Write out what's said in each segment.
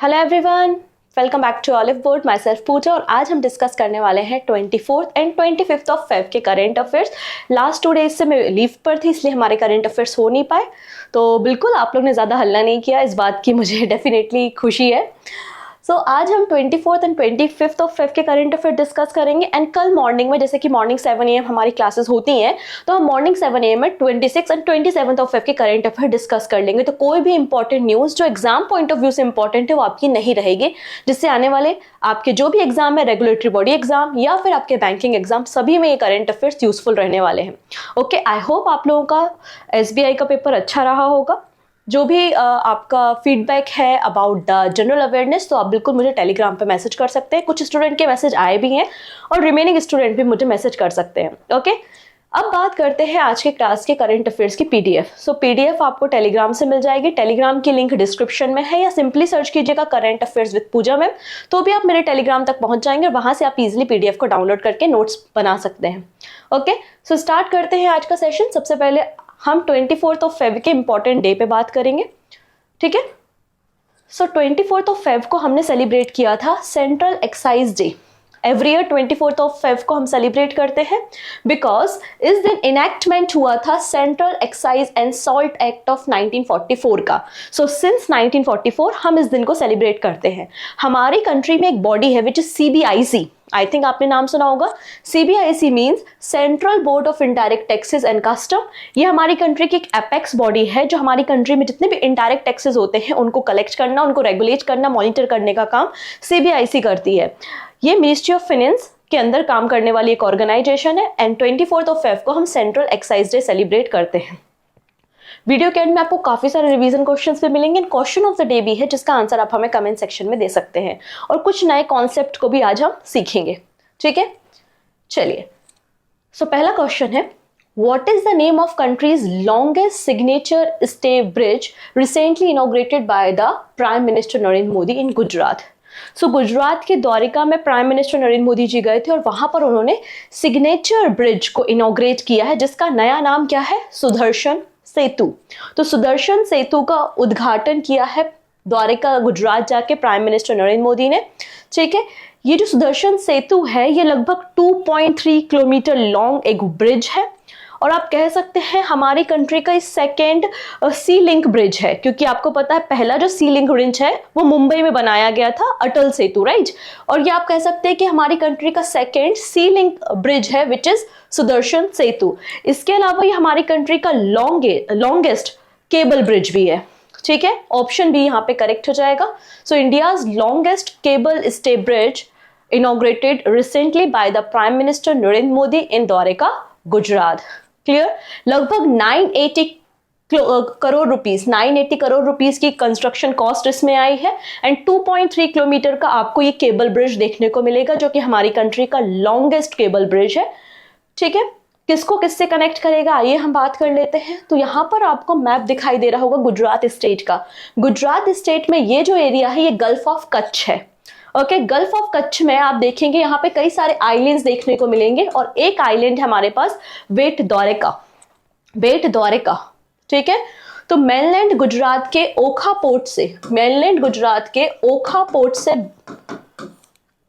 Hello everyone, welcome back to olive board. Myself Pooja और आज हम डिस्कस करने वाले हैं 24th and 25th of Feb के करंट अफेयर्स। लास्ट 2 डेज से मैं लीव पर थी, इसलिए हमारे करंट अफेयर्स हो नहीं पाए। तो बिल्कुल आप लोग ने ज़्यादा हल्ला नहीं किया, इस बात की मुझे डेफिनेटली खुशी है। सो आज हम 24th and 25th of Feb के करंट अफेयर डिस्कस करेंगे। एंड कल मॉर्निंग में, जैसे कि मॉर्निंग 7 AM हमारी क्लासेस होती हैं, तो हम मॉर्निंग 7 AM में 26 एंड 27 ऑफ फेब के करंट अफेयर डिस्कस कर लेंगे। तो कोई भी इंपॉर्टेंट न्यूज़ जो एग्जाम पॉइंट ऑफ व्यू से इंपॉर्टेंट है वो आपकी नहीं रहेगी, जिससे आने वाले आपके जो भी एग्जाम है, रेगुलेटरी बॉडी एग्जाम या फिर आपके बैंकिंग एग्जाम, सभी में ये करंट अफेयर्स यूजफुल रहने वाले हैं। ओके, आई होप आप लोगों का SBI का पेपर अच्छा रहा होगा। जो भी आपका फीडबैक है अबाउट द जनरल अवेयरनेस, तो आप बिल्कुल मुझे टेलीग्राम पे मैसेज कर सकते हैं। कुछ स्टूडेंट के मैसेज आए भी हैं और रिमेनिंग स्टूडेंट भी मुझे मैसेज कर सकते हैं। ओके, अब बात करते हैं आज के क्लास के करंट अफेयर्स की PDF। सो PDF आपको टेलीग्राम से मिल जाएगी। टेलीग्राम की लिंक डिस्क्रिप्शन में है, या सिंपली सर्च कीजिएगा current affairs with Pooja ma'am, तो भी आप मेरे टेलीग्राम तक पहुंच जाएंगे और वहां से आप इजिली PDF को डाउनलोड करके नोट्स बना सकते हैं। ओके, सो स्टार्ट करते हैं आज का सेशन। सबसे पहले हम 24th ऑफ फेब के इंपॉर्टेंट डे पे बात करेंगे, ठीक है। सो 24th ऑफ फेब को हमने सेलिब्रेट किया था central excise day. Every year 24th of Feb को हम सेलिब्रेट करते हैं बिकॉज इस दिन इनैक्टमेंट हुआ था central excise and salt act of 1944 का। सो सिंस 1944 हम इस दिन को सेलिब्रेट करते हैं। हमारी कंट्री में एक बॉडी है which is CBIC, I think आपने नाम सुना होगा। CBIC means central board of indirect taxes and custom. ये हमारी कंट्री की एक एपेक्स बॉडी है जो हमारी कंट्री में जितने भी इनडायरेक्ट टैक्सेस होते हैं उनको कलेक्ट करना, उनको रेगुलेट करना, मॉनिटर करने का काम CBIC करती है। ये मिनिस्ट्री ऑफ फाइनेंस के अंदर काम करने वाली एक ऑर्गेनाइजेशन है। एंड 24th ऑफ फेब को हम सेंट्रल एक्साइज डे सेलिब्रेट करते हैं। वीडियो के एंड में आपको काफी सारे रिवीजन क्वेश्चंस भी मिलेंगे। क्वेश्चन ऑफ द डे भी है जिसका आंसर आप हमें कमेंट सेक्शन में दे सकते हैं, और कुछ नए कॉन्सेप्ट को भी आज हम सीखेंगे, ठीक है। चलिए, सो पहला क्वेश्चन है, what is the name of country's longest signature stay bridge recently inaugurated by the prime minister Narendra Modi in Gujarat. So Gujarat के द्वारिका में प्राइम मिनिस्टर नरेंद्र मोदी जी गए थे और वहां पर उन्होंने सिग्नेचर ब्रिज को इनॉग्रेट किया है, जिसका नया नाम क्या है? सुदर्शन सेतु। तो सुदर्शन सेतु का उद्घाटन किया है द्वारिका गुजरात जाके प्राइम मिनिस्टर नरेंद्र मोदी ने, ठीक है। ये जो सुदर्शन सेतु है ये लगभग 2.3 किलोमीटर लॉन्ग एक ब्रिज है, और आप कह सकते हैं हमारी कंट्री का इस सेकेंड सी लिंक ब्रिज है, क्योंकि आपको पता है पहला जो सी लिंक ब्रिज है वो मुंबई में बनाया गया था, अटल सेतु, राइट। और ये आप कह सकते हैं कि हमारी कंट्री का सेकेंड सी लिंक ब्रिज है विच इज सुदर्शन सेतु। इसके अलावा ये हमारी कंट्री का लॉन्गेस्ट केबल ब्रिज भी है, ठीक है। ऑप्शन बी यहाँ पे करेक्ट हो जाएगा। So India's longest cable stay bridge inaugurated recently by the prime minister Narendra Modi in Dwarka Gujarat. Clear. लगभग 980 करोड़ रुपीस की कंस्ट्रक्शन कॉस्ट इसमें आई है। एंड 2.3 किलोमीटर का आपको ये केबल ब्रिज देखने को मिलेगा, जो कि हमारी कंट्री का लॉन्गेस्ट केबल ब्रिज है, ठीक है। किसको किससे कनेक्ट करेगा, आइए हम बात कर लेते हैं। तो यहाँ पर आपको मैप दिखाई दे रहा होगा गुजरात स्टेट का। गुजरात स्टेट में ये जो एरिया है ये गल्फ ऑफ कच्छ है। ओके, गल्फ ऑफ कच्छ में आप देखेंगे यहाँ पे कई सारे आइलैंड्स देखने को मिलेंगे, और एक आइलैंड है हमारे पास बेट द्वारिका, ठीक है। तो मेनलैंड गुजरात के ओखा पोर्ट से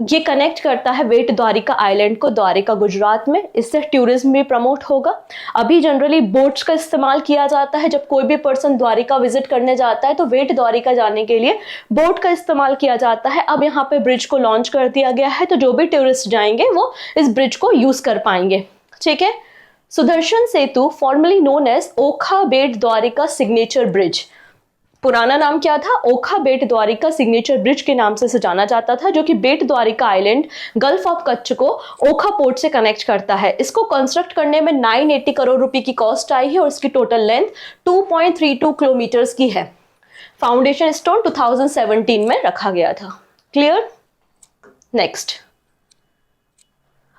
ये कनेक्ट करता है बेट द्वारिका आइलैंड को द्वारिका गुजरात में। इससे टूरिज्म भी प्रमोट होगा। अभी जनरली बोट्स का इस्तेमाल किया जाता है, जब कोई भी पर्सन द्वारिका विजिट करने जाता है तो बेट द्वारिका जाने के लिए बोट का इस्तेमाल किया जाता है। अब यहाँ पे ब्रिज को लॉन्च कर दिया गया है, तो जो भी टूरिस्ट जाएंगे वो इस ब्रिज को यूज कर पाएंगे, ठीक है। Sudarshan Setu formally known as Okha Bet Dwarka signature bridge, पुराना नाम क्या था? ओखा बेट द्वारिका सिग्नेचर ब्रिज के नाम से जाना जाता था, जो कि Bet Dwarka island gulf of Kutch को ओखा पोर्ट से कनेक्ट करता है। इसको कंस्ट्रक्ट करने में 980 करोड़ रुपए की कॉस्ट आई है, और इसकी टोटल लेंथ 2.32 किलोमीटर्स की है। फाउंडेशन स्टोन 2017 में रखा गया था। क्लियर। नेक्स्ट,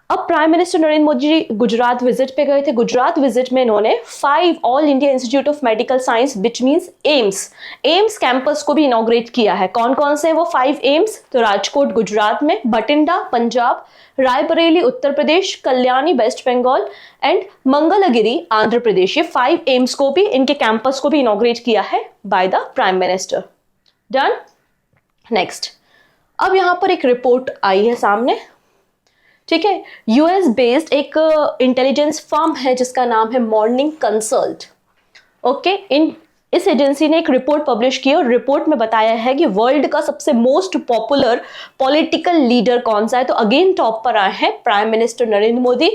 अब प्राइम मिनिस्टर नरेंद्र मोदी जी गुजरात विजिट पे गए थे। गुजरात विजिट में इन्होंने 5 all India institute of medical science which means AIIMS campus को भी इनॉग्रेट किया है। कौन कौन से हैं वो 5 एम्स? तो राजकोट गुजरात में, बठिंडा पंजाब, रायबरेली उत्तर प्रदेश, कल्याणी वेस्ट बंगाल एंड मंगलगिरी आंध्र प्रदेश। ये 5 एम्स को भी, इनके कैंपस को भी इनॉग्रेट किया है by the prime minister. Done. Next, अब यहाँ पर एक रिपोर्ट आई है सामने, ठीक है। यूएस बेस्ड एक इंटेलिजेंस फर्म है जिसका नाम है मॉर्निंग कंसल्ट, ओके। इस एजेंसी ने एक रिपोर्ट पब्लिश की और रिपोर्ट में बताया है कि वर्ल्ड का सबसे मोस्ट पॉपुलर पॉलिटिकल लीडर कौन सा है। तो अगेन टॉप पर आए हैं prime minister Narendra Modi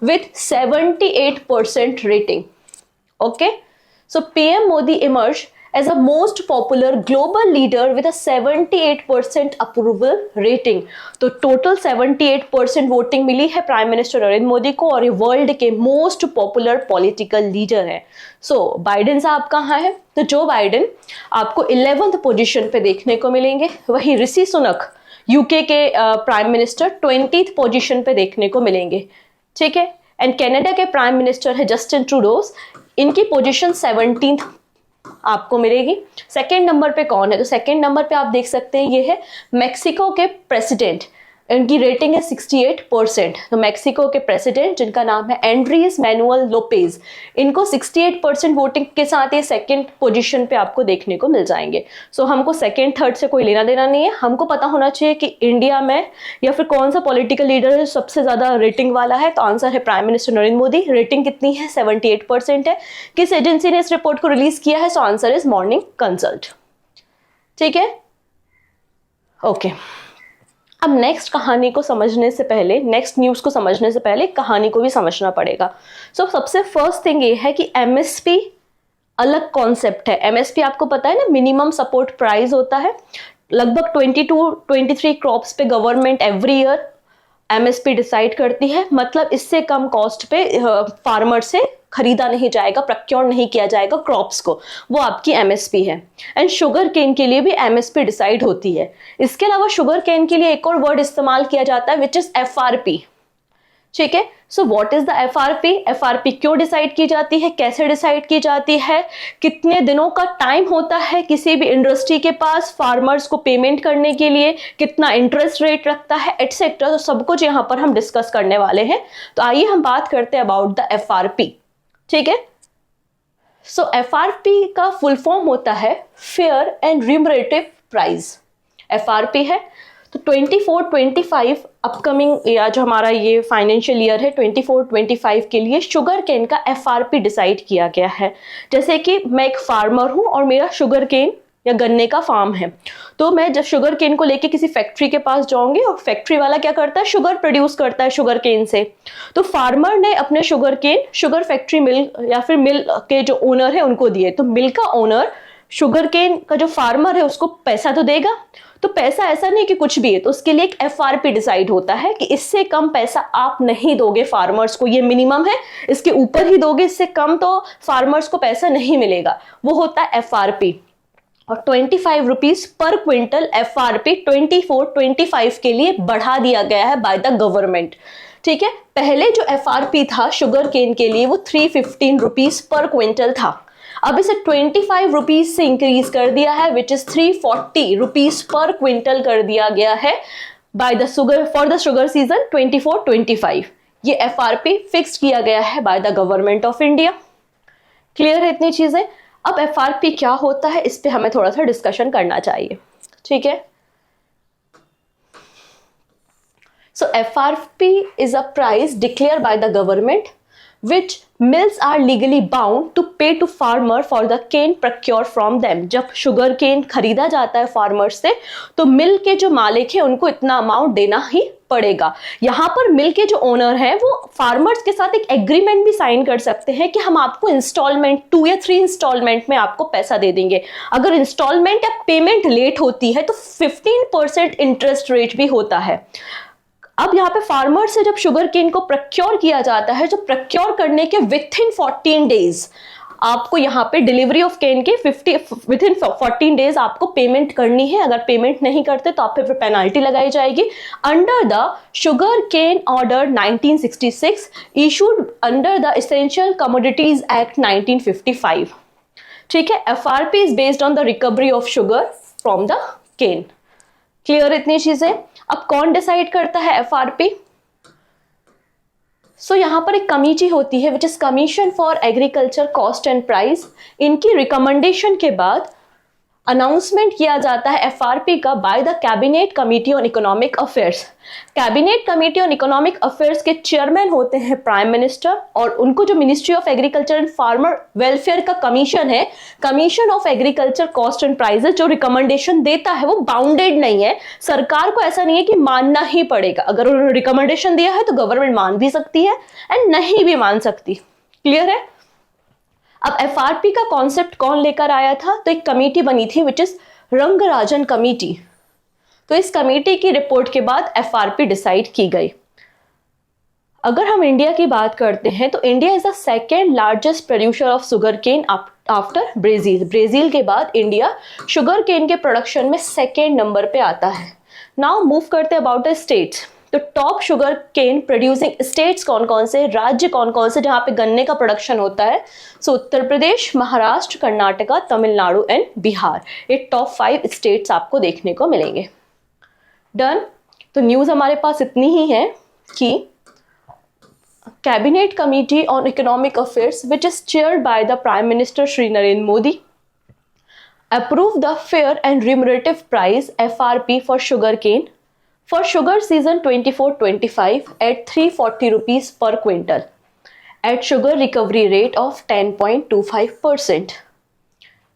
with 78% rating, okay. So PM Modi emerge as a most popular global leader with a 78% approval rating। तो टोटल 78% वोटिंग मिली है प्राइम मिनिस्टर नरेंद्र मोदी को और ये वर्ल्ड के मोस्ट पॉपुलर पॉलिटिकल लीडर है। सो बाइडेन साहब कहाँ है? तो जो बाइडेन आपको 11th पोजीशन पे देखने को मिलेंगे, वहीं ऋषि सुनक यूके के प्राइम मिनिस्टर 20th पोजीशन पे देखने को मिलेंगे, ठीक है। एंड कनाडा के प्राइम मिनिस्टर है जस्टिन ट्रूडोस, इनकी पोजीशन 17th आपको मिलेगी। सेकेंड नंबर पे कौन है? तो सेकेंड नंबर पे आप देख सकते हैं ये है मेक्सिको के प्रेसिडेंट, इनकी रेटिंग है 68%। तो मेक्सिको के प्रेसिडेंट जिनका नाम है एंड्रियस मैनुअल लोपेज, इनको 68% वोटिंग के साथ ये सेकंड पोजीशन पे आपको देखने को मिल जाएंगे। सो हमको सेकंड थर्ड से कोई लेना देना नहीं है, हमको पता होना चाहिए कि इंडिया में या फिर कौन सा पॉलिटिकल लीडर सबसे ज्यादा रेटिंग वाला है। तो आंसर है prime minister Narendra Modi. Rating कितनी है? 78% है। किस एजेंसी ने इस रिपोर्ट को रिलीज किया है? सो आंसर इज मॉर्निंग कंसल्ट, ठीक है, ओके। अब नेक्स्ट कहानी को समझने से पहले, नेक्स्ट न्यूज को समझने से पहले कहानी को भी समझना पड़ेगा। सो सबसे फर्स्ट थिंग ये है कि एमएसपी अलग कॉन्सेप्ट है। एमएसपी आपको पता है ना, मिनिमम सपोर्ट प्राइस होता है। लगभग 22-23 क्रॉप्स पे government every year MSP decide करती है, मतलब इससे कम कॉस्ट पे फार्मर से खरीदा नहीं जाएगा, प्रक्योर नहीं किया जाएगा क्रॉप्स को, वो आपकी एमएसपी है। एंड शुगर केन के लिए भी एमएसपी डिसाइड होती है। इसके अलावा शुगर केन के लिए एक और वर्ड इस्तेमाल किया जाता है विच इज एफआरपी, ठीक है। So what is the FRP? FRP क्यों डिसाइड की जाती है, कैसे डिसाइड की जाती है, कितने दिनों का टाइम होता है किसी भी इंडस्ट्री के पास फार्मर्स को पेमेंट करने के लिए, कितना इंटरेस्ट रेट लगता है, एटसेट्रा। तो सब कुछ यहाँ पर हम डिस्कस करने वाले हैं। तो आइए हम बात करते हैं अबाउट द एफआरपी, ठीक है। सो एफआरपी का फुल फॉर्म होता है fair and remunerative price. FRP है तो 24-25 अपकमिंग या जो हमारा ये फाइनेंशियल ईयर है 24-25 के लिए शुगर केन का एफआरपी डिसाइड किया गया है। जैसे कि मैं एक फार्मर हूं और मेरा शुगर केन या गन्ने का फार्म है, तो मैं जब शुगर केन को लेके किसी फैक्ट्री के पास जाऊंगी और फैक्ट्री वाला क्या करता है, शुगर प्रोड्यूस करता है शुगर केन से। तो फार्मर ने अपने शुगर केन शुगर फैक्ट्री मिल या फिर मिल के जो ओनर है उनको दिए। तो मिल का ओनर शुगर केन का जो फार्मर है उसको पैसा तो देगा। तो पैसा ऐसा नहीं कि कुछ भी है, तो उसके लिए एक एफआरपी डिसाइड होता है कि इससे कम पैसा आप नहीं दोगे फार्मर्स को, ये मिनिमम है, इसके ऊपर ही दोगे, इससे कम तो फार्मर्स को पैसा नहीं मिलेगा। वो होता है एफआरपी। और 25 रुपीज पर क्विंटल एफआरपी 24-25 के लिए बढ़ा दिया गया है बाय द गवर्नमेंट, ठीक है। पहले जो एफआरपी था शुगर केन के लिए वो 315 रुपीज पर क्विंटल था। अब इसे 25 रुपीज से इंक्रीज कर दिया है which is 340 rupees per quintal कर दिया गया है by the sugar for the sugar season 24-25। ये एफआरपी फिक्स किया गया है by the government of India. Clear है इतनी चीजें? अब एफआरपी क्या होता है इस पे हमें थोड़ा सा डिस्कशन करना चाहिए, ठीक है। So FRP is a price declare by the government which mills are legally bound to pay to farmer for the cane procured from them। जब शुगर केन खरीदा जाता है फार्मर से तो मिल के जो मालिक है उनको इतना अमाउंट देना ही पड़ेगा। यहाँ पर मिल के जो ओनर है वो फार्मर्स के साथ एक एग्रीमेंट भी साइन कर सकते हैं कि हम आपको इंस्टॉलमेंट 2 या 3 इंस्टॉलमेंट में आपको पैसा दे देंगे। अगर इंस्टॉलमेंट या पेमेंट लेट होती है तो 15% इंटरेस्ट रेट भी होता है। अब यहाँ पे फार्मर से जब शुगर केन को प्रक्योर किया जाता है, जो प्रक्योर करने के विथिन 14 डेज आपको यहाँ पे डिलीवरी ऑफ केन के विथिन 14 डेज आपको पेमेंट करनी है। अगर पेमेंट नहीं करते तो आप पे पेनाल्टी लगाई जाएगी under the sugar cane order 1966 issued under the essential commodities act 1955, ठीक है। FRP is based on the recovery of sugar from the cane. Clear इतनी चीजें? अब कौन डिसाइड करता है एफआरपी? सो यहाँ पर एक कमेटी होती है which is commission for agriculture cost and price. इनकी रिकमेंडेशन के बाद अनाउंसमेंट किया जाता है एफआरपी का by the cabinet committee on economic affairs. Cabinet committee on economic affairs के चेयरमैन होते हैं प्राइम मिनिस्टर, और उनको जो ministry of agriculture and farmer welfare का कमीशन है, commission of agriculture cost and prices, जो रिकमेंडेशन देता है वो बाउंडेड नहीं है। सरकार को ऐसा नहीं है कि मानना ही पड़ेगा, अगर उन्होंने रिकमेंडेशन दिया है तो गवर्नमेंट मान भी सकती है एंड नहीं भी मान सकती। क्लियर है? अब एफआरपी का कॉन्सेप्ट कौन लेकर आया था? तो एक कमेटी बनी थी विच इज रंगराजन कमेटी। तो इस कमेटी की रिपोर्ट के बाद एफआरपी डिसाइड की गई। अगर हम इंडिया की बात करते हैं तो India is the second largest producer of sugar cane after Brazil. Brazil के बाद इंडिया शुगर केन के प्रोडक्शन में सेकेंड नंबर पे आता है। नाउ मूव करते हैं अबाउट द स्टेट्स। तो top sugar cane producing states कौन कौन से, राज्य कौन कौन से जहां पे गन्ने का प्रोडक्शन होता है? सो उत्तर प्रदेश, महाराष्ट्र, कर्नाटका, तमिलनाडु एंड बिहार। ये टॉप 5 स्टेट्स आपको देखने को मिलेंगे। डन। तो न्यूज हमारे पास इतनी ही है कि cabinet committee on economic affairs which is chaired by the prime minister Shri Narendra Modi approve the fair and remunerative price FRP for sugar cane for sugar season 24-25 at 340 rupees per quintal at sugar recovery rate of 10.25%.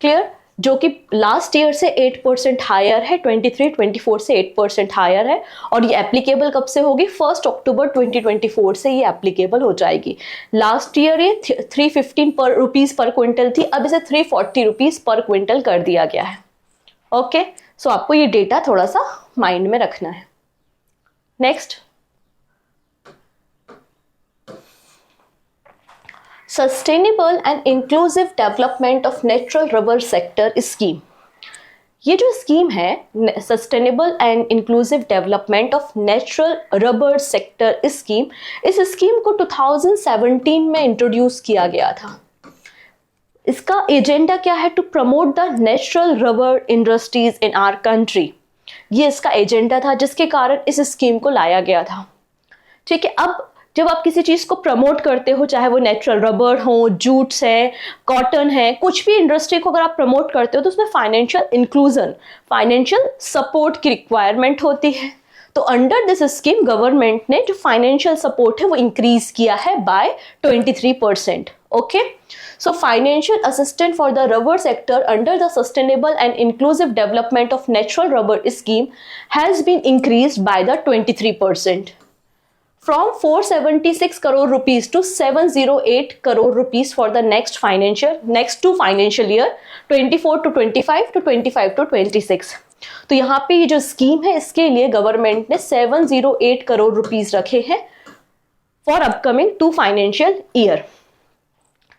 Clear? जो कि last year से 8% higher है, 23-24 से 8% higher है, और ये applicable कब से होगी? 1 अक्टूबर 2024 से ये एप्लीकेबल हो जाएगी। लास्ट ईयर ये 315 रुपीज पर क्विंटल थी, अब इसे 340 रुपीज पर क्विंटल कर दिया गया है। ओके, सो आपको ये डेटा थोड़ा सा माइंड में रखना है। Next, sustainable and inclusive development of natural rubber sector scheme. ये जो स्कीम है sustainable and inclusive development of natural rubber sector scheme, इस स्कीम को 2017 में इंट्रोड्यूस किया गया था। इसका एजेंडा क्या है? To promote the natural rubber industries in our country. ये इसका एजेंडा था जिसके कारण इस स्कीम को लाया गया था। ठीक है, अब जब आप किसी चीज को प्रमोट करते हो, चाहे वो नेचुरल रबर हो, जूट्स है, कॉटन है, कुछ भी इंडस्ट्री को अगर आप प्रमोट करते हो तो उसमें फाइनेंशियल इंक्लूजन, फाइनेंशियल सपोर्ट की रिक्वायरमेंट होती है। तो अंडर दिस स्कीम गवर्नमेंट ने जो फाइनेंशियल सपोर्ट है वो इंक्रीज किया है by 23%। Okay, so financial assistance for the rubber sector under the sustainable and inclusive development of natural rubber scheme has been increased by the 23%. From 476 crore rupees to 708 crore rupees for the next two financial year 24 to 25 to 25 to 26. तो यहाँ पे ये जो scheme है इसके लिए government ने 708 crore rupees रखे हैं for upcoming 2 financial year.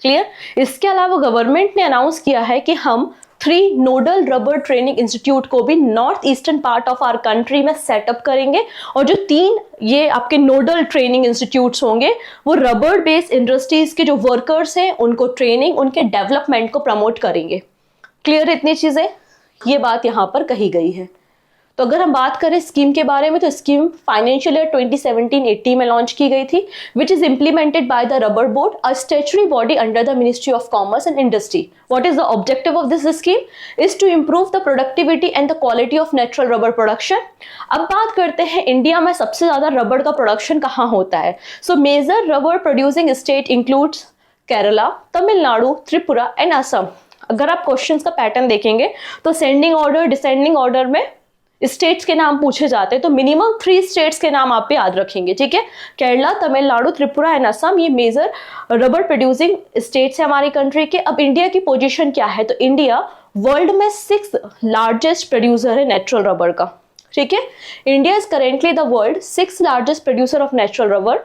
Clear? इसके अलावा गवर्नमेंट ने अनाउंस किया है कि हम 3 नोडल रबर ट्रेनिंग इंस्टीट्यूट को भी north eastern part of our country में सेटअप करेंगे, और जो 3 ये आपके नोडल ट्रेनिंग इंस्टीट्यूट्स होंगे वो रबर बेस्ड इंडस्ट्रीज के जो वर्कर्स हैं उनको ट्रेनिंग, उनके डेवलपमेंट को प्रमोट करेंगे। क्लियर? इतनी चीजें, ये बात यहाँ पर कही गई है। तो अगर हम बात करें स्कीम के बारे में तो स्कीम फाइनेंशियल ईयर 2017-18 में लॉन्च की गई थी, which is implemented by the rubber board, a statutory body under the ministry of commerce and industry. What is the objective of this scheme? Is to improve the productivity and the quality of natural rubber production. अब बात करते हैं India में सबसे ज्यादा rubber का production कहाँ होता है। So major rubber producing state includes Kerala, Tamil Nadu, Tripura and Assam. अगर आप क्वेश्चंस का पैटर्न देखेंगे तो सेंडिंग ऑर्डर, डिसेंडिंग ऑर्डर में स्टेट्स के नाम पूछे जाते हैं, तो मिनिमम 3 स्टेट्स के नाम आप याद रखेंगे। ठीक है, केरला, तमिलनाडु, त्रिपुरा एंड असम, ये मेजर रबर प्रोड्यूसिंग स्टेट्स है हमारी कंट्री के। अब इंडिया की पोजीशन क्या है? तो इंडिया वर्ल्ड में 6th लार्जेस्ट प्रोड्यूसर है नेचुरल रबर का। ठीक है, India is currently the world 6th largest producer of natural rubber,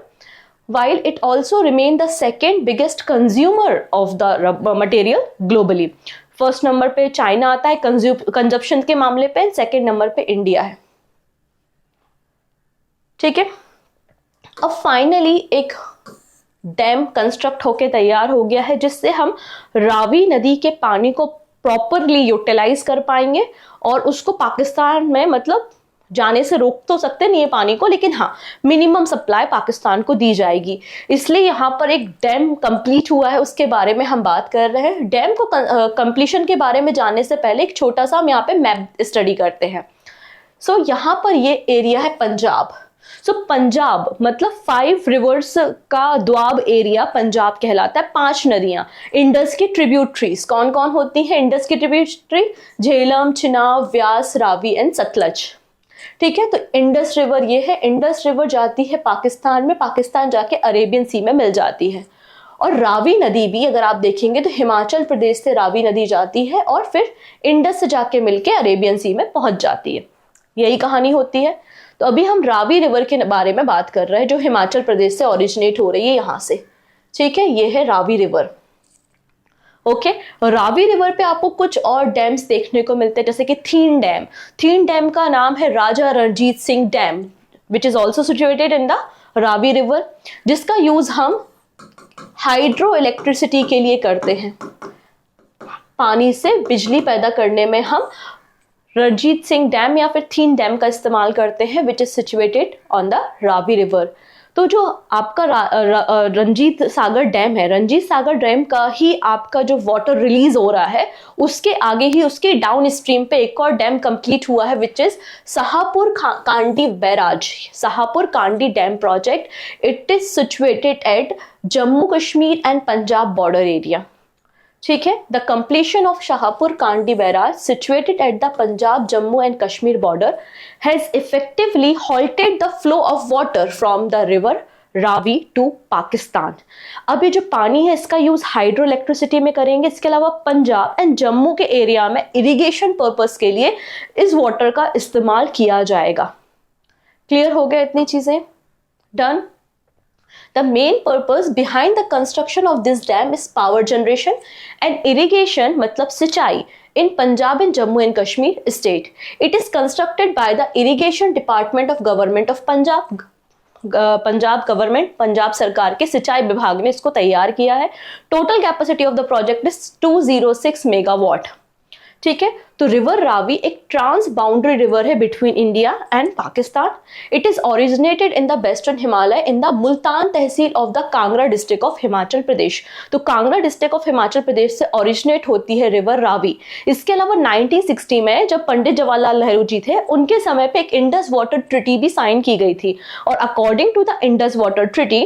while it also remain the second biggest consumer of the rubber material globally. First number पे China आता है consumption के मामले पे, सेकेंड नंबर पे इंडिया है। ठीक है, अब फाइनली एक डैम कंस्ट्रक्ट होके तैयार हो गया है जिससे हम रावी नदी के पानी को प्रॉपरली यूटिलाइज कर पाएंगे और उसको पाकिस्तान में मतलब जाने से रोक तो सकते नहीं है पानी को, लेकिन हाँ मिनिमम सप्लाई पाकिस्तान को दी जाएगी। इसलिए यहाँ पर एक डैम कंप्लीट हुआ है, उसके बारे में हम बात कर रहे हैं। डैम को कंप्लीशन के बारे में जानने से पहले एक छोटा सा हम यहाँ पे मैप स्टडी करते हैं। सो यहाँ पर ये एरिया है पंजाब। सो पंजाब मतलब 5 रिवर्स का द्वाब एरिया पंजाब कहलाता है। 5 नदियां इंडस की ट्रिब्यूटरीज कौन कौन होती हैं? इंडस की tributary Jhelum, Chenab, Vyas, Ravi and Sutlej. ठीक है, तो इंडस रिवर ये है। इंडस रिवर जाती है पाकिस्तान में, पाकिस्तान जाके अरेबियन सी में मिल जाती है। और रावी नदी भी अगर आप देखेंगे तो हिमाचल प्रदेश से रावी नदी जाती है और फिर इंडस से जाके मिलके अरेबियन सी में पहुंच जाती है। यही कहानी होती है। तो अभी हम रावी रिवर के बारे में बात कर रहे हैं, जो हिमाचल प्रदेश से ओरिजिनेट हो रही है यहां से। ठीक है, ये है Ravi river. Okay, Ravi river पे आपको कुछ और डैम्स देखने को मिलते हैं, जैसे कि थीन डैम। थीन डैम का नाम है Raja Ranjit Singh dam, which is also situated in the Ravi river, जिसका यूज हम हाइड्रो इलेक्ट्रिसिटी के लिए करते हैं। पानी से बिजली पैदा करने में हम रणजीत सिंह डैम या फिर थीन डैम का इस्तेमाल करते हैं, which is situated on the Ravi river. तो जो आपका रंजीत सागर डैम है, रंजीत सागर डैम का ही आपका जो वाटर रिलीज हो रहा है, उसके आगे ही उसके डाउन स्ट्रीम पे एक और डैम कंप्लीट हुआ है, which is Shahpur Kandi barrage, Shahpur Kandi dam project. It is situated at Jammu Kashmir and Punjab border area. ठीक है, the completion of Shahpur Kandi barrage situated at the Punjab Jammu and Kashmir border has effectively halted the flow of water from the river Ravi to Pakistan. अब ये जो पानी है इसका use hydro electricity में करेंगे। इसके अलावा पंजाब एंड जम्मू के एरिया में इरिगेशन पर्पस के लिए इस वाटर का इस्तेमाल किया जाएगा। क्लियर हो गया इतनी चीजें? Done. The main purpose behind the construction of this dam is power generation and irrigation, मतलब सिंचाई, in Punjab and Jammu and Kashmir state. It is constructed by the Irrigation Department of Government of Punjab. Punjab government, Punjab सरकार के सिंचाई विभाग ने इसको तैयार किया है। Total capacity of the project is 206 megawatt. ठीक है, तो रिवर रावी एक ट्रांस बाउंड्री रिवर है between India and Pakistan. It is originated in the western Himalaya in the Multan tehsil of the Kangra district of Himachal Pradesh. तो कांगड़ा डिस्ट्रिक्ट ऑफ हिमाचल प्रदेश से ओरिजिनेट होती है रिवर रावी। इसके अलावा 1960 में जब पंडित जवाहरलाल नेहरू जी थे, उनके समय पे एक इंडस वाटर ट्रिटी भी साइन की गई थी, और according to the Indus water treaty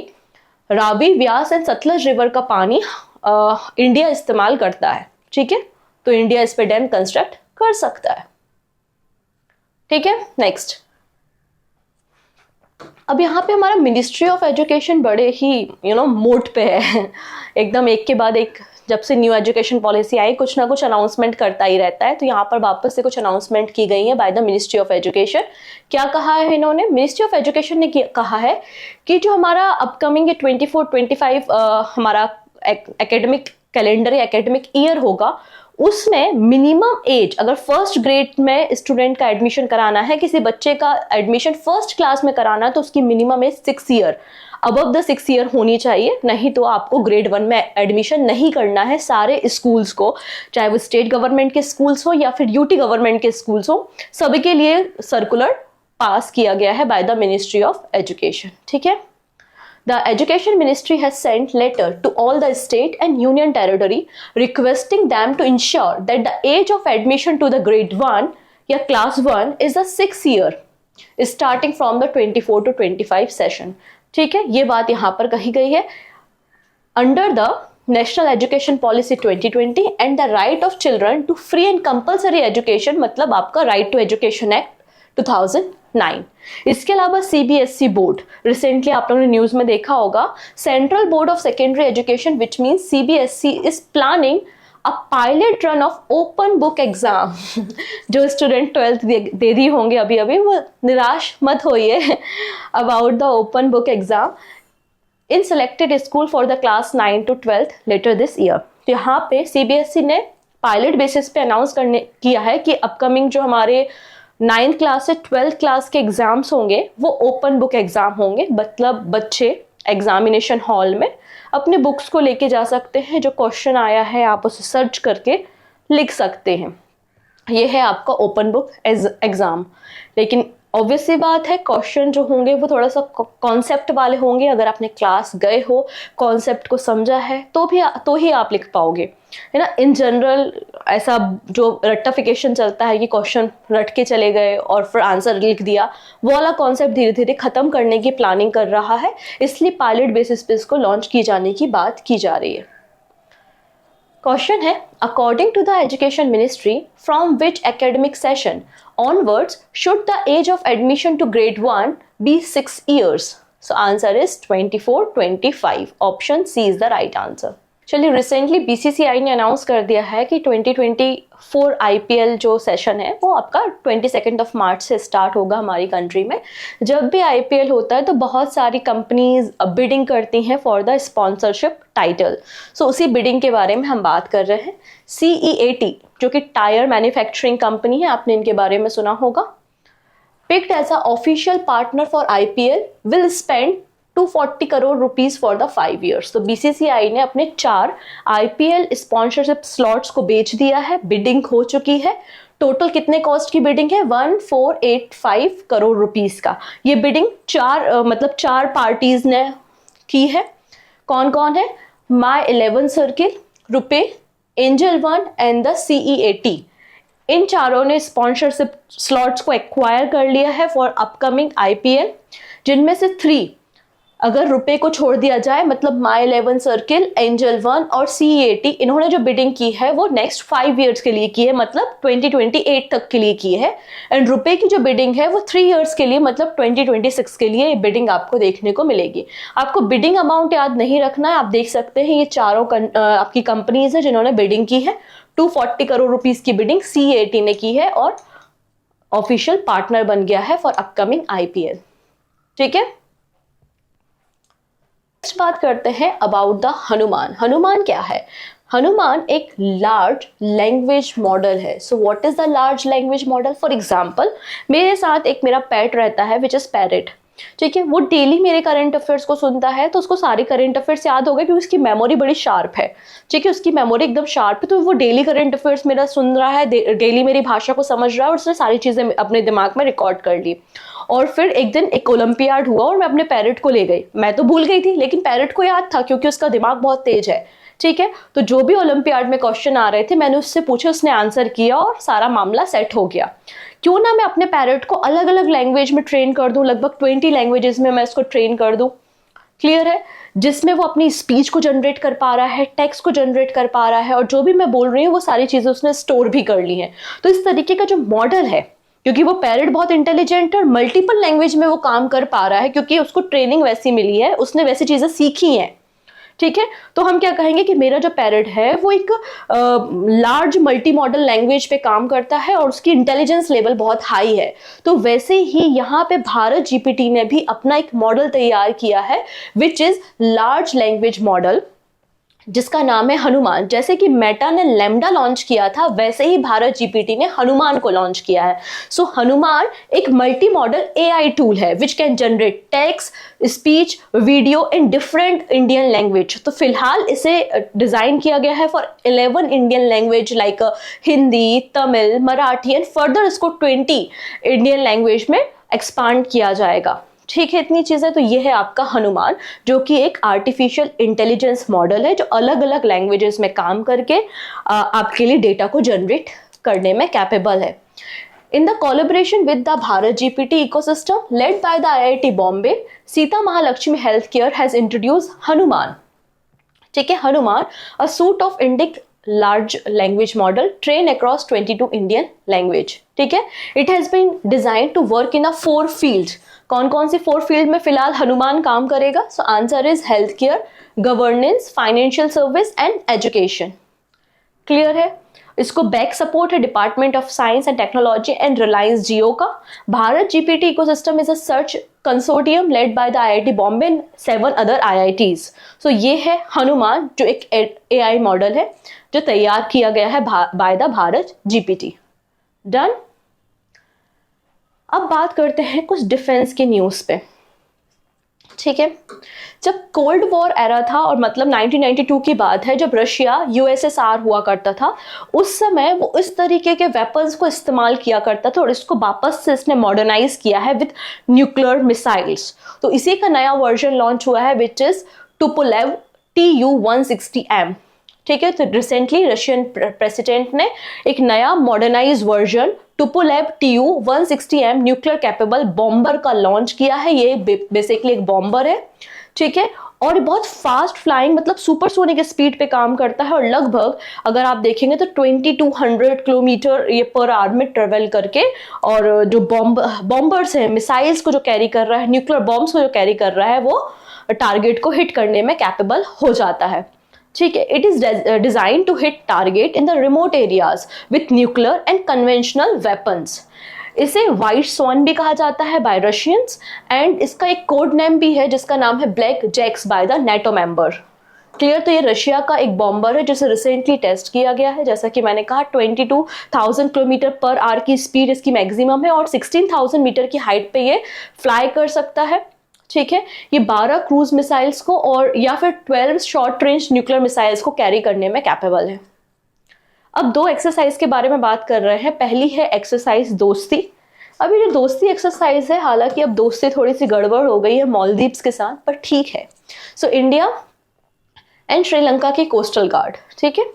Ravi, Beas and Sutlej river का पानी इंडिया इस्तेमाल करता है। ठीक है, तो इंडिया इस पे डैम कंस्ट्रक्ट कर सकता है। ठीक है, नेक्स्ट। अब यहाँ पे हमारा मिनिस्ट्री ऑफ एजुकेशन बड़े ही मोड पे है, एकदम एक के बाद एक। जब से न्यू एजुकेशन पॉलिसी आई, कुछ ना कुछ अनाउंसमेंट करता ही रहता है। तो यहाँ पर वापस से कुछ अनाउंसमेंट की गई है by the ministry of education. क्या कहा है इन्होंने? मिनिस्ट्री ऑफ एजुकेशन ने कहा है कि जो हमारा अपकमिंग 24-25 हमारा एकेडमिक कैलेंडर या एकेडमिक ईयर होगा, उसमें मिनिमम एज, अगर फर्स्ट ग्रेड में स्टूडेंट का एडमिशन कराना है, किसी बच्चे का एडमिशन फर्स्ट क्लास में कराना है, तो उसकी minimum age 6 year, above the 6 year होनी चाहिए। नहीं तो आपको ग्रेड 1 में एडमिशन नहीं करना है। सारे स्कूल्स को, चाहे वो स्टेट गवर्नमेंट के स्कूल्स हो या फिर यूटी गवर्नमेंट के स्कूल्स हो, सभी के लिए सर्कुलर पास किया गया है by the ministry of education. ठीक है, The Education Ministry has sent letter to all the state and union territory requesting them to ensure that the age of admission to the grade 1 या class 1 is a 6 year starting from the 24 to 25 session. ठीक है, ये बात यहाँ पर कही गई है। Under the National Education Policy 2020 and the Right of Children to Free and Compulsory Education, मतलब आपका Right to Education Act 2009। इसके अलावा सीबीएसई बोर्ड, रिसेंटली आप लोगों ने न्यूज में देखा होगा, central board of secondary education which means CBSE is planning a pilot run of open book exam. जो स्टूडेंट 12th दे दी होंगे अभी अभी, वो निराश मत होइए about the open book exam in selected school for the class 9 to 12 later this year. तो यहाँ पे सीबीएसई ने पायलट बेसिस पे अनाउंस किया है कि अपकमिंग जो हमारे 9th क्लास से 12th क्लास के एग्जाम्स होंगे वो ओपन बुक एग्जाम होंगे। मतलब बच्चे एग्जामिनेशन हॉल में अपने बुक्स को लेके जा सकते हैं, जो क्वेश्चन आया है आप उसे सर्च करके लिख सकते हैं। ये है आपका ओपन बुक एग्जाम। लेकिन ऑब्वियसली बात है, क्वेश्चन जो होंगे वो थोड़ा सा कॉन्सेप्ट वाले होंगे। अगर आपने क्लास गए हो, कॉन्सेप्ट को समझा है, तो ही आप लिख पाओगे, है ना। इन जनरल ऐसा जो रट्टाफिकेशन चलता है कि क्वेश्चन रट के चले गए और फिर आंसर लिख दिया, वो वाला कॉन्सेप्ट धीरे धीरे खत्म करने की प्लानिंग कर रहा है। इसलिए पायलट बेसिस पे इसको लॉन्च की जाने की बात की जा रही है। क्वेश्चन है, according to the education ministry, from which academic session onwards should the age of admission to grade 1 be 6 years? So answer is 24-25. Option C is the right answer. चलिए, रिसेंटली बीसीसीआई ने announce कर दिया है कि 2024 IPL जो session है वो आपका 22 मार्च से स्टार्ट होगा हमारी कंट्री में। जब भी आईपीएल होता है तो बहुत सारी कंपनीज बिडिंग करती हैं फॉर द स्पॉन्सरशिप टाइटल। सो उसी बिडिंग के बारे में हम बात कर रहे हैं। CEAT जो कि टायर मैन्युफैक्चरिंग कंपनी है, आपने इनके बारे में सुना होगा, picked as a official partner for IPL will spend 240 crore rupees for the 5 years। तो बीसीसीआई ने अपने 4 आईपीएल स्पॉन्सरशिप स्लॉट्स को बेच दिया है, बिडिंग हो चुकी है। टोटल कितने कॉस्ट की बिडिंग है? 1485 करोड़ रुपीस का ये बिडिंग चार पार्टीज ने की है। कौन कौन है? माई 11 circle, RuPay, angel one and the CEAT। इन चारों ने स्पॉन्सरशिप स्लॉट्स को एक्वायर कर लिया है फॉर अपकमिंग आईपीएल, जिनमें से 3 अगर रुपए को छोड़ दिया जाए, मतलब माई 11 सर्किल, एंजल वन और CEAT, इन्होंने जो बिडिंग की है वो नेक्स्ट 5 years के लिए की है, मतलब 2028 तक के लिए की है। एंड रुपए की जो बिडिंग है वो 3 years के लिए, मतलब 2026 के लिए बिडिंग आपको देखने को मिलेगी। आपको बिडिंग अमाउंट याद नहीं रखना है, आप देख सकते हैं ये चारों आपकी कंपनीज है जिन्होंने बिडिंग की है। 240 करोड़ रुपीस की बिडिंग CEAT ने की है और ऑफिशियल पार्टनर बन गया है फॉर अपकमिंग आईपीएल। ठीक है, नेक्स्ट बात करते हैं अबाउट द हनुमान। हनुमान क्या है? हनुमान एक लार्ज लैंग्वेज मॉडल है। So what is the large language model? For example, मेरे साथ एक मेरा पेट रहता है विच इज पैरेट। ठीक है, वो डेली मेरे करंट अफेयर्स को सुनता है, तो उसको सारे करंट अफेयर्स याद हो गए क्योंकि उसकी मेमोरी बड़ी शार्प है। ठीक है, उसकी मेमोरी एकदम शार्प है, तो वो डेली करंट अफेयर्स मेरा सुन रहा है, डेली मेरी भाषा को समझ रहा है और उसने सारी चीजें अपने दिमाग में रिकॉर्ड कर ली। और फिर एक दिन एक ओलंपियाड हुआ और मैं अपने पैरेट को ले गई। मैं तो भूल गई थी लेकिन पैरेट को याद था क्योंकि उसका दिमाग बहुत तेज है। ठीक है, तो जो भी ओलंपियाड में क्वेश्चन आ रहे थे मैंने उससे पूछे, उसने आंसर किया और सारा मामला सेट हो गया। क्यों ना मैं अपने पैरेट को अलग अलग लैंग्वेज में ट्रेन कर दूं, लगभग 20 लैंग्वेजेस में मैं इसको ट्रेन कर दूं। क्लियर है, जिसमें वो अपनी स्पीच को जनरेट कर पा रहा है, टेक्स्ट को जनरेट कर पा रहा है और जो भी मैं बोल रही हूँ वो सारी चीजें उसने स्टोर भी कर ली हैं। तो इस तरीके का जो मॉडल है, क्योंकि वो पैरेट बहुत इंटेलिजेंट है और मल्टीपल लैंग्वेज में वो काम कर पा रहा है क्योंकि उसको ट्रेनिंग वैसी मिली है, उसने वैसी चीजें सीखी हैं। ठीक है, तो हम क्या कहेंगे कि मेरा जो पैरेट है वो एक लार्ज मल्टी मॉडल लैंग्वेज पे काम करता है और उसकी इंटेलिजेंस लेवल बहुत हाई है। तो वैसे ही यहाँ पे भारत जीपीटी ने भी अपना एक मॉडल तैयार किया है which is large language model, जिसका नाम है हनुमान। जैसे कि मेटा ने लैम्डा लॉन्च किया था, वैसे ही भारत जीपीटी ने हनुमान को लॉन्च किया है। सो हनुमान एक मल्टी मॉडल AI टूल है which can generate text, speech, video in different Indian language. तो फिलहाल इसे डिजाइन किया गया है for 11 Indian language like Hindi, Tamil, Marathi and further इसको 20 इंडियन लैंग्वेज में एक्सपांड किया जाएगा। ठीक है, इतनी चीजें। तो ये है आपका हनुमान, जो कि एक आर्टिफिशियल इंटेलिजेंस मॉडल है जो अलग अलग लैंग्वेजेस में काम करके आपके लिए डेटा को जनरेट करने में कैपेबल है। In the collaboration with the Bharat GPT ecosystem lead by the IIT Bombay, Sita Mahalakshmi health care has introduce Hanuman. ठीक है, हनुमान अ suit of Indic large language model trained across 22 Indian language। ठीक है, it has been designed to work in a 4 fields। कौन कौन सी 4 field में फिलहाल हनुमान काम करेगा? So answer is health care, governance, financial service and education. Clear है, इसको बैक सपोर्ट है department of science and technology and Reliance Jio का। Bharat GPT ecosystem is a search consortium led by the IIT Bombay and 7 other IITs। So ये है हनुमान, जो एक AI model है जो तैयार किया गया है by the Bharat GPT. Done. अब बात करते हैं कुछ डिफेंस के न्यूज पे। ठीक है। जब कोल्ड वॉर एरा था और मतलब 1992 की बात है, जब रशिया यूएसएसआर हुआ करता था, उस समय वो इस तरीके के वेपन्स को इस्तेमाल किया करता था और इसको वापस से इसने मॉडर्नाइज किया है विद न्यूक्लियर मिसाइल्स। तो इसी का नया वर्जन लॉन्च हुआ है विच इज टुपोलेव Tu-160M। ठीक है, तो रिसेंटली रशियन प्रेसिडेंट ने एक नया modernise version Tupolev Tu-160M nuclear capable bomber का लॉन्च किया है। ये बेसिकली एक बॉम्बर है, ठीक है, और बहुत फास्ट फ्लाइंग मतलब सुपरसोनिक स्पीड पे काम करता है और लगभग अगर आप देखेंगे तो 2200 किलोमीटर ये पर आवर में ट्रेवल करके, और जो बॉम्बर्स है, मिसाइल्स को जो कैरी कर रहा है, न्यूक्लियर बॉम्ब्स को जो कैरी कर रहा है, वो टारगेट को हिट करने में कैपेबल हो जाता है। ठीक है, it is design to hit target in the remote areas with nuclear and conventional weapons. इसे व्हाइट स्वॉन भी कहा जाता है बाय रशियंस, एंड इसका एक कोड नेम भी है जिसका नाम है black jacks by the NATO member. Clear, तो ये रशिया का एक बॉम्बर है जिसे रिसेंटली टेस्ट किया गया है। जैसा कि मैंने कहा 22,000 किलोमीटर पर आवर की स्पीड इसकी मैक्सिमम है और 16,000 मीटर की हाइट पे ये फ्लाई कर सकता है। ठीक है, ये 12 क्रूज मिसाइल्स को और या फिर 12 शॉर्ट रेंज न्यूक्लियर मिसाइल्स को कैरी करने में कैपेबल है। अब दो एक्सरसाइज के बारे में बात कर रहे हैं। पहली है एक्सरसाइज दोस्ती। अब ये जो दोस्ती एक्सरसाइज है, हालांकि अब दोस्ती थोड़ी सी गड़बड़ हो गई है मालदीव्स के साथ, पर ठीक है। सो इंडिया एंड श्रीलंका की कोस्टल गार्ड, ठीक है,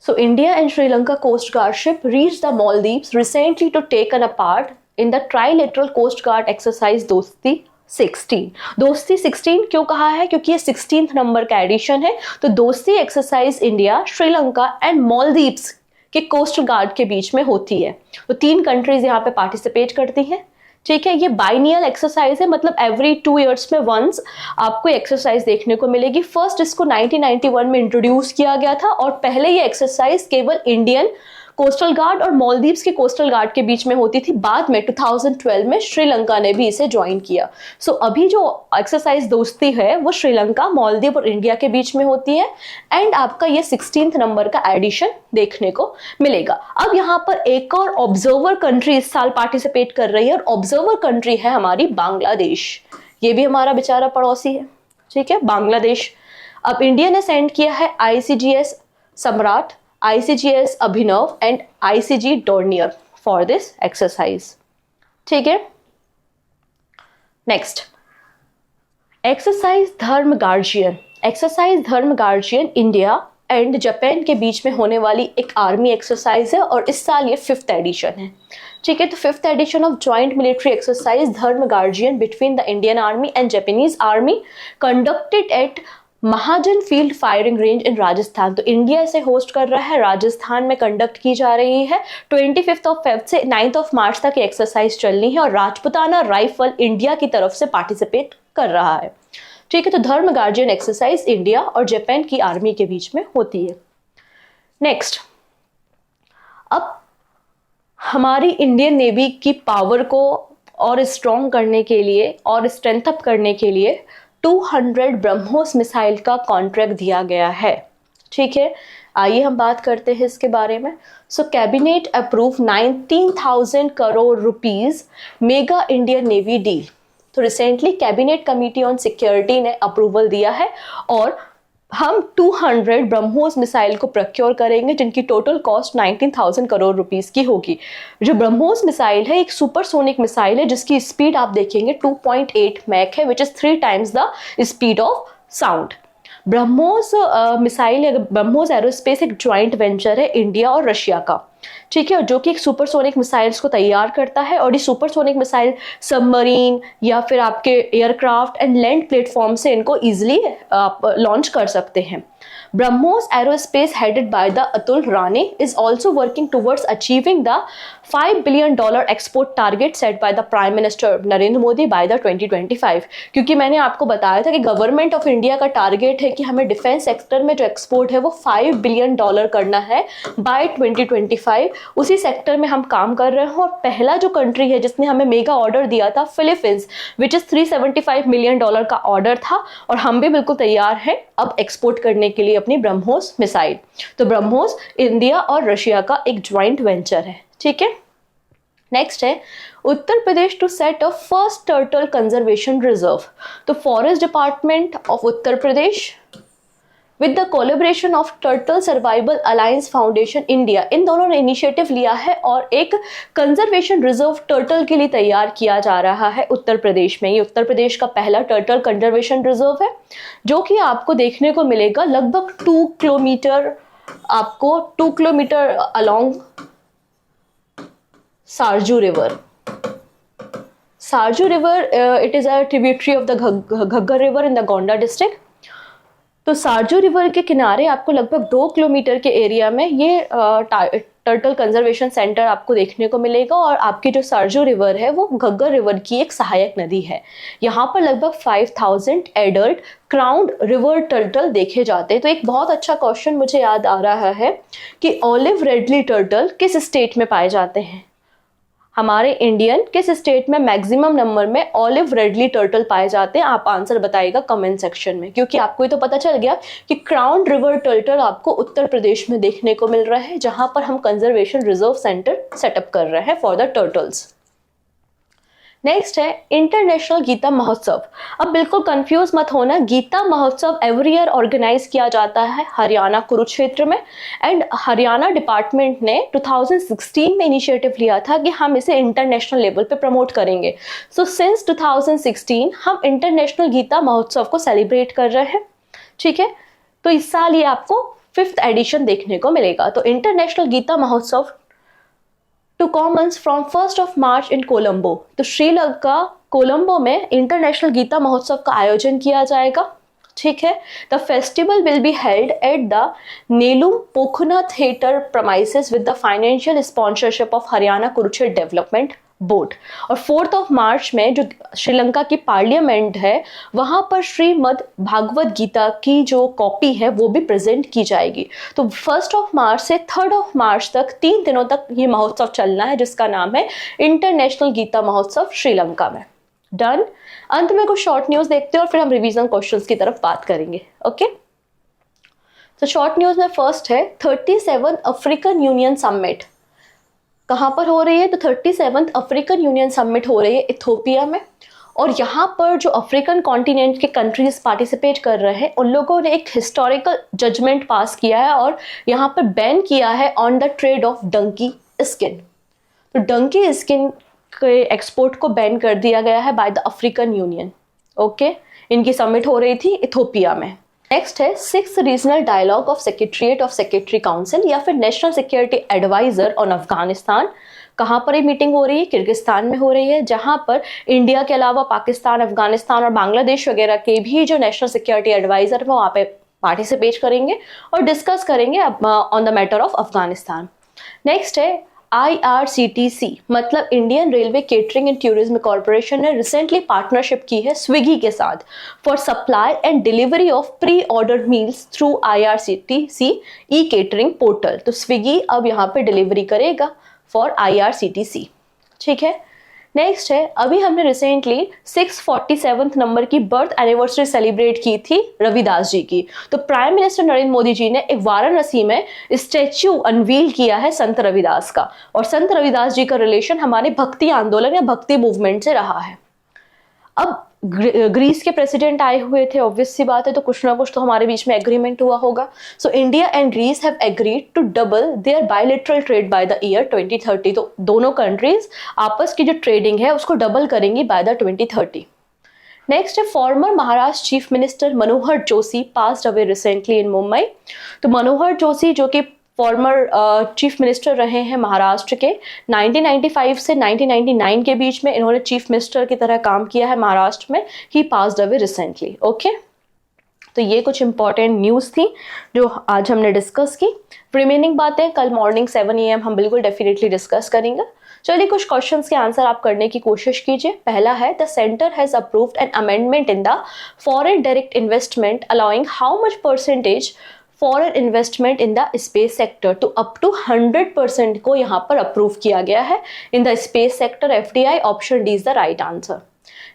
so India and Sri Lanka coast guard ship reach the Maldives recently to taken a part in the trilateral coast guard exercise Dosti 16। दोस्ती 16 क्यों कहा है? क्योंकि ये 16th नंबर का एडिशन है। तो दोस्ती exercise India, Sri Lanka and Maldives के कोस्ट गार्ड के बीच में होती है। तो 3 कंट्रीज यहाँ पे पार्टिसिपेट करती हैं। ठीक है, ये बाइनियल एक्सरसाइज है, मतलब एवरी 2 ईयर्स में वंस आपको एक्सरसाइज देखने को मिलेगी। फर्स्ट इसको 1991 में इंट्रोड्यूस किया गया था और पहले ये एक्सरसाइज केवल इंडियन कोस्टल गार्ड और मालदीव्स के कोस्टल गार्ड के बीच में होती थी। बाद में 2012 में श्रीलंका ने भी इसे ज्वाइन किया। सो अभी जो एक्सरसाइज दोस्ती है वो श्रीलंका, मालदीव और इंडिया के बीच में होती है एंड आपका ये 16th नंबर का एडिशन देखने को मिलेगा। अब यहाँ पर एक और ऑब्जर्वर कंट्री इस साल पार्टिसिपेट कर रही है और ऑब्जर्वर कंट्री है हमारी बांग्लादेश। ये भी हमारा बेचारा पड़ोसी है, ठीक है, बांग्लादेश। अब इंडिया ने सेंड किया है ICGS सम्राट, ICGS Abhinav and ICG Dornier for this exercise. ठीक है, next exercise Dharma guardian. Exercise Dharma guardian India and Japan के बीच में होने वाली एक आर्मी एक्सरसाइज है और इस साल ये 5th एडिशन है। ठीक है, तो 5th edition of joint military exercise Dharma guardian between the Indian army and Japanese army conducted at Mahajan field firing range in Rajasthan. तो इंडिया इसे होस्ट कर रहा है, राजस्थान में कंडक्ट की जा रही है। 25 फेब से 9 मार्च तक एक्सरसाइज चलनी है और राजपुताना राइफल इंडिया की तरफ से पार्टिसिपेट कर रहा है। ठीक है, तो धर्म गार्जियन एक्सरसाइज इंडिया और जापान की आर्मी के बीच में होती है। नेक्स्ट, अब हमारी इंडियन नेवी की पावर को और स्ट्रॉन्ग करने के लिए और स्ट्रेंथ अप करने के लिए 200 ब्रह्मोस मिसाइल का कॉन्ट्रैक्ट दिया गया है। ठीक है, आइए हम बात करते हैं इसके बारे में। So cabinet approve 19,000 crore rupees mega Indian navy deal. तो recently cabinet committee on security ने अप्रूवल दिया है और हम 200 ब्रह्मोस मिसाइल को प्रोक्योर करेंगे जिनकी टोटल कॉस्ट 19,000 करोड़ रुपीस की होगी। जो ब्रह्मोस मिसाइल है एक सुपरसोनिक मिसाइल है जिसकी स्पीड आप देखेंगे 2.8 मैक है, which is 3 times the speed of sound. BrahMos missile या ब्रह्मोस एरोस्पेस एक ज्वाइंट वेंचर है इंडिया और रशिया का। ठीक है, जो कि एक सुपरसोनिक मिसाइल्स को तैयार करता है और ये सुपरसोनिक मिसाइल सबमरीन या फिर आपके एयरक्राफ्ट एंड लैंड प्लेटफॉर्म से इनको इजीली आप लॉन्च कर सकते हैं। BrahMos aerospace headed by the Atul Rane is also working towards achieving the $5 billion export target set by the Prime Minister Narendra Modi by the 2025। क्योंकि मैंने आपको बताया था कि गवर्नमेंट ऑफ इंडिया का टारगेट है कि हमें डिफेंस सेक्टर में जो एक्सपोर्ट है वो $5 बिलियन करना है बाय 2025। उसी सेक्टर में हम काम कर रहे हैं और पहला जो कंट्री है जिसने हमें मेगा ऑर्डर दिया था फिलीपींस, विच इज $375 मिलियन का ऑर्डर था और हम भी बिल्कुल तैयार हैं अब एक्सपोर्ट करने के लिए अपनी ब्रह्मोस मिसाइल। तो ब्रह्मोस इंडिया और रशिया का एक ज्वाइंट वेंचर है। ठीक है, नेक्स्ट है Uttar Pradesh to set a first turtle conservation reserve. तो forest department of Uttar Pradesh with the collaboration of turtle survival alliance foundation India, इन दोनों ने इनिशिएटिव लिया है और एक कंजर्वेशन रिजर्व टर्टल के लिए तैयार किया जा रहा है उत्तर प्रदेश में। ये उत्तर प्रदेश का पहला टर्टल कंजर्वेशन रिजर्व है जो कि आपको देखने को मिलेगा लगभग 2 किलोमीटर, आपको 2 kilometre along Sarju river. Sarju river it is a tributary of the Ghaggar river in the Gonda district. तो सारजू रिवर के किनारे आपको लगभग 2 किलोमीटर के एरिया में ये टर्टल कंजर्वेशन सेंटर आपको देखने को मिलेगा और आपकी जो सारजू रिवर है वो घग्गर रिवर की एक सहायक नदी है। यहाँ पर लगभग 5000 एडल्ट क्राउन्ड रिवर टर्टल देखे जाते हैं। तो एक बहुत अच्छा क्वेश्चन मुझे याद आ रहा है कि ऑलिव रेडली टर्टल किस स्टेट में पाए जाते हैं? हमारे इंडियन किस स्टेट में मैक्सिमम नंबर में ऑलिव रेडली टर्टल पाए जाते हैं? आप आंसर बताइएगा कमेंट सेक्शन में, क्योंकि आपको ये तो पता चल गया कि क्राउन रिवर टर्टल आपको उत्तर प्रदेश में देखने को मिल रहा है, जहां पर हम कंजर्वेशन रिजर्व सेंटर सेटअप कर रहे हैं फॉर द टर्टल्स। नेक्स्ट है इंटरनेशनल गीता महोत्सव। अब बिल्कुल कंफ्यूज मत होना, गीता महोत्सव एवरी ईयर ऑर्गेनाइज किया जाता है हरियाणा कुरुक्षेत्र में एंड हरियाणा डिपार्टमेंट ने 2016 में इनिशिएटिव लिया था कि हम इसे इंटरनेशनल लेवल पे प्रमोट करेंगे। सो सिंस 2016 हम इंटरनेशनल गीता महोत्सव को सेलिब्रेट कर रहे हैं, ठीक है। तो इस साल ये आपको 5th एडिशन देखने को मिलेगा। तो international Gita Mahotsav to commence from 1st of March in Colombo. तो श्रीलंका कोलंबो में इंटरनेशनल गीता महोत्सव का आयोजन किया जाएगा, ठीक है। The festival will be held at the Nelum Pokuna theatre premises with the financial sponsorship of Haryana Kurukshetra development board. और 4th of March में जो श्रीलंका की पार्लियामेंट है वहां पर श्रीमद् भागवत गीता की जो कॉपी है वो भी प्रेजेंट की जाएगी। तो 1st of March से 3rd of March तक 3 दिनों तक ये महोत्सव चलना है, जिसका नाम है इंटरनेशनल गीता महोत्सव श्रीलंका में। डन। अंत में कुछ शॉर्ट न्यूज देखते हैं और फिर हम रिवीजन क्वेश्चंस की तरफ बात करेंगे। ओके, तो शॉर्ट न्यूज में फर्स्ट है 37th अफ्रीकन यूनियन समिट। कहाँ पर हो रही है? तो 37th अफ्रीकन यूनियन समिट हो रही है इथियोपिया में। और यहाँ पर जो अफ्रीकन कॉन्टिनेंट के कंट्रीज पार्टिसिपेट कर रहे हैं उन लोगों ने एक हिस्टोरिकल जजमेंट पास किया है और यहाँ पर बैन किया है on the trade of donkey skin. तो डंकी स्किन के एक्सपोर्ट को बैन कर दिया गया है by the African union. Okay, इनकी समिट हो रही थी इथियोपिया में। नेक्स्ट है 6th regional dialogue of secretariat of secretary council या फिर national security advisor on Afghanistan. कहाँ पर ये मीटिंग हो रही है? किर्गिस्तान में हो रही है, जहां पर इंडिया के अलावा पाकिस्तान, अफगानिस्तान और बांग्लादेश वगैरह के भी जो नेशनल सिक्योरिटी एडवाइजर है वो वहाँ पे पार्टिसिपेट करेंगे और डिस्कस करेंगे on the matter of Afghanistan. Next है IRCTC मतलब Indian railway catering and tourism corporation ने रिसेंटली पार्टनरशिप की है स्विगी के साथ for supply and delivery of pre order meals through IRCTC E catering portal. तो स्विगी अब यहाँ पे डिलीवरी करेगा फॉर IRCTC, ठीक है। नेक्स्ट है अभी हमने रिसेंटली 647 नंबर की बर्थ एनिवर्सरी सेलिब्रेट की थी रविदास जी की। तो प्राइम मिनिस्टर नरेंद्र मोदी जी ने एक वाराणसी में स्टैच्यू अनवील किया है संत रविदास का, और संत रविदास जी का रिलेशन हमारे भक्ति आंदोलन या भक्ति मूवमेंट से रहा है। अब ग्रीस के प्रेसिडेंट आए हुए थे, ऑब्वियस सी बात है, तो कुछ ना कुछ तो हमारे बीच में एग्रीमेंट हुआ होगा। So India and Greece have agreed to double their bilateral trade by the year 2030। तो दोनों कंट्रीज आपस की जो ट्रेडिंग है उसको डबल करेंगी बाय द 2030। नेक्स्ट है farmer Maharashtra chief minister Manohar Joshi passed away recently in Mumbai. तो मनोहर जोशी जो कि फॉर्मर चीफ मिनिस्टर रहे हैं महाराष्ट्र के 1995 से 1999 के बीच में, इन्होंने चीफ मिनिस्टर की तरह काम किया है महाराष्ट्र में। ही पास्ड अवे रिसेंटली। ओके, तो ये कुछ इंपॉर्टेंट न्यूज़ थी जो आज हमने डिस्कस की। रिमेनिंग बातें कल मॉर्निंग 7 AM हम बिल्कुल डेफिनेटली डिस्कस करेंगे। चलिए कुछ क्वेश्चंस के आंसर आप करने की कोशिश कीजिए। पहला है the centre has approved an amendment in the foreign direct investment allowing how much percentage foreign investment in the space sector. तो अप टू 100% को यहाँ पर अप्रूव किया गया है in the space sector FDI। Option D is the right answer.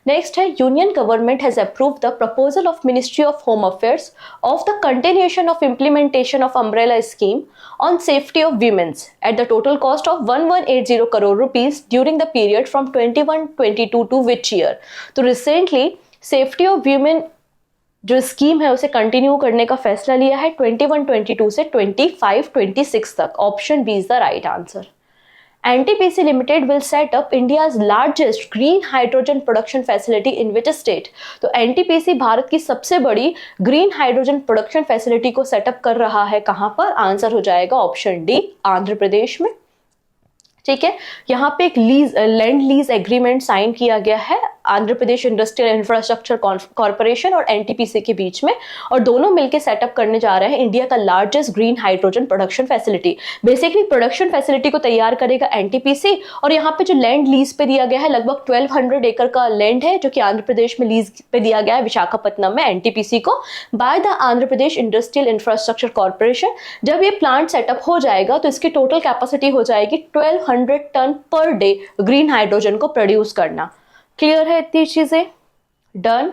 Next है union government has approved the proposal of ministry of home affairs of the continuation of implementation of umbrella scheme on safety of womens at the total cost of 1180 crore rupees during the period from 21-22 to which year. तो recently safety of women जो scheme है उसे continue करने का फैसला लिया है 21-22 से 25-26 तक। Option B is the right answer. NTPC Limited will set up India's largest green hydrogen production facility in which state? तो NTPC भारत की सबसे बड़ी ग्रीन हाइड्रोजन प्रोडक्शन फैसिलिटी को सेटअप कर रहा है कहां पर? आंसर हो जाएगा ऑप्शन डी, आंध्र प्रदेश में। ठीक है, यहाँ पे एक लैंड लीज एग्रीमेंट साइन किया गया है Andhra Pradesh industrial infrastructure corporation और एनटीपीसी के बीच में, और दोनों मिलकर सेटअप करने जा रहे हैं इंडिया का largest green hydrogen production facility. Basically production facility को तैयार करेगा एनटीपीसी, और यहाँ पे जो लैंड लीज पे दिया गया है लगभग 1200 एकड़ का लैंड है जो कि आंध्र प्रदेश में लीज पे दिया गया है विशाखापट्टनम में एनटीपीसी को by the Andhra Pradesh industrial infrastructure corporation. जब ये प्लांट सेटअप हो जाएगा तो इसकी टोटल कैपेसिटी हो जाएगी 1200 ton per day green hydrogen को प्रोड्यूस करना। क्लियर है इतनी चीजें? डन।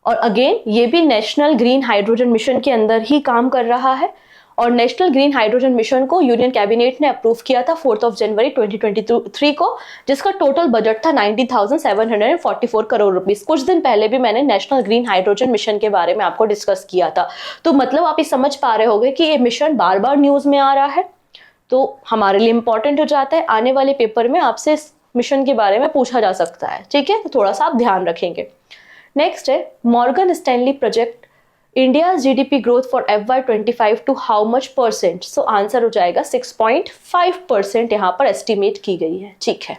और अगेन ये भी नेशनल ग्रीन हाइड्रोजन मिशन के अंदर ही काम कर रहा है, और नेशनल ग्रीन हाइड्रोजन मिशन को यूनियन कैबिनेट ने अप्रूव किया था 4 जनवरी 2023 को, जिसका टोटल बजट था 90,744 करोड़ रुपीस। कुछ दिन पहले भी मैंने नेशनल ग्रीन हाइड्रोजन मिशन के बारे में आपको डिस्कस किया था। तो मतलब आप ये समझ पा रहे होंगे कि ये मिशन बार बार न्यूज में आ रहा है, तो हमारे लिए इंपॉर्टेंट हो जाता है। आने वाले पेपर में आपसे इस मिशन के बारे में पूछा जा सकता है। ठीक है, तो थोड़ा सा आप ध्यान रखेंगे। नेक्स्ट है Morgan Stanley project India GDP growth for FY25 to how much percent? So answer हो जाएगा 6.5% यहाँ पर एस्टिमेट की गई है। ठीक है।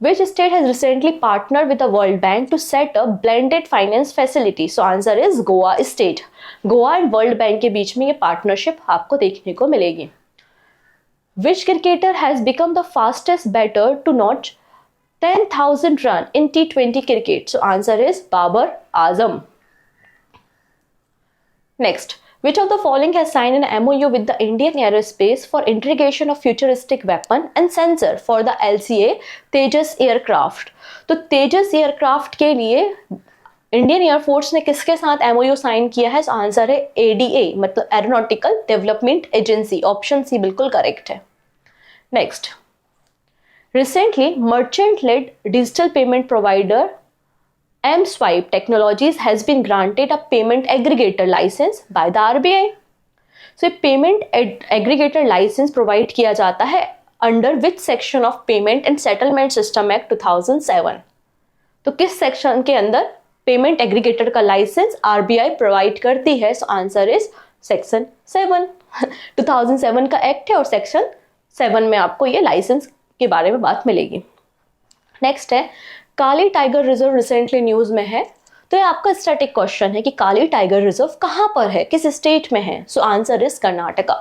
Which state has recently partnered with the World Bank to set up blended finance facility? So answer is Goa state. Goa and world bank के बीच में ये पार्टनरशिप आपको देखने को मिलेगी। Which cricketer has become the fastest batter to notch 10,000 run in T20 cricket? So answer is Babar Azam. Next, which of the following has signed an MOU with the Indian Aerospace for integration of futuristic weapon and sensor for the LCA Tejas aircraft? तो तेजस aircraft के लिए Indian air force ने किसके साथ MOU sign किया है? Answer है ADA, मतलब aeronautical development agency. Option C बिल्कुल करेक्ट है। Next, recently merchant led digital payment provider M-Swipe Technologies has been granted a payment aggregator license by the RBI. So payment aggregator license provide किया जाता है under which section of Payment and Settlement System Act 2007? तो किस section के अंदर payment aggregator का licence RBI provide करती है? सो आंसर इज सेक्शन 7। 2007 का एक्ट है और सेक्शन 7 में आपको ये लाइसेंस के बारे में बात मिलेगी। नेक्स्ट है काली टाइगर रिजर्व रिसेंटली न्यूज में है, तो ये आपका स्टैटिक क्वेश्चन है कि काली टाइगर रिजर्व कहां पर है, किस स्टेट में है? सो आंसर इज कर्नाटका।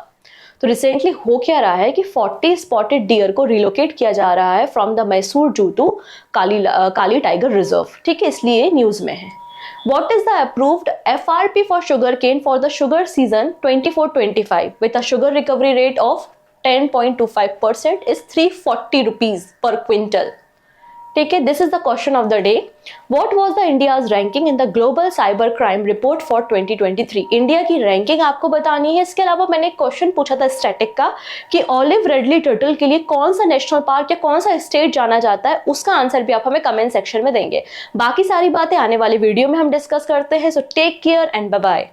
तो रिसेंटली हो क्या रहा है कि 40 स्पॉटेड डियर को रिलोकेट किया जा रहा है फ्रॉम द मैसूर जू टू काली टाइगर रिजर्व। ठीक है, इसलिए न्यूज में है। What is the approved FRP for sugarcane for the sugar season 24-25 with a sugar recovery rate of 10.25% is 340 rupees per quintal? ठीक है, this is the question of the day. What was the India's ranking in the global cyber crime report for 2023? India की ranking आपको बतानी है। इसके अलावा मैंने एक क्वेश्चन पूछा था स्टैटिक का कि ऑलिव रेडली टर्टल के लिए कौन सा नेशनल पार्क या कौन सा स्टेट जाना जाता है, उसका आंसर भी आप हमें कमेंट सेक्शन में देंगे। बाकी सारी बातें आने वाली वीडियो में हम डिस्कस करते हैं। So take care and bye bye.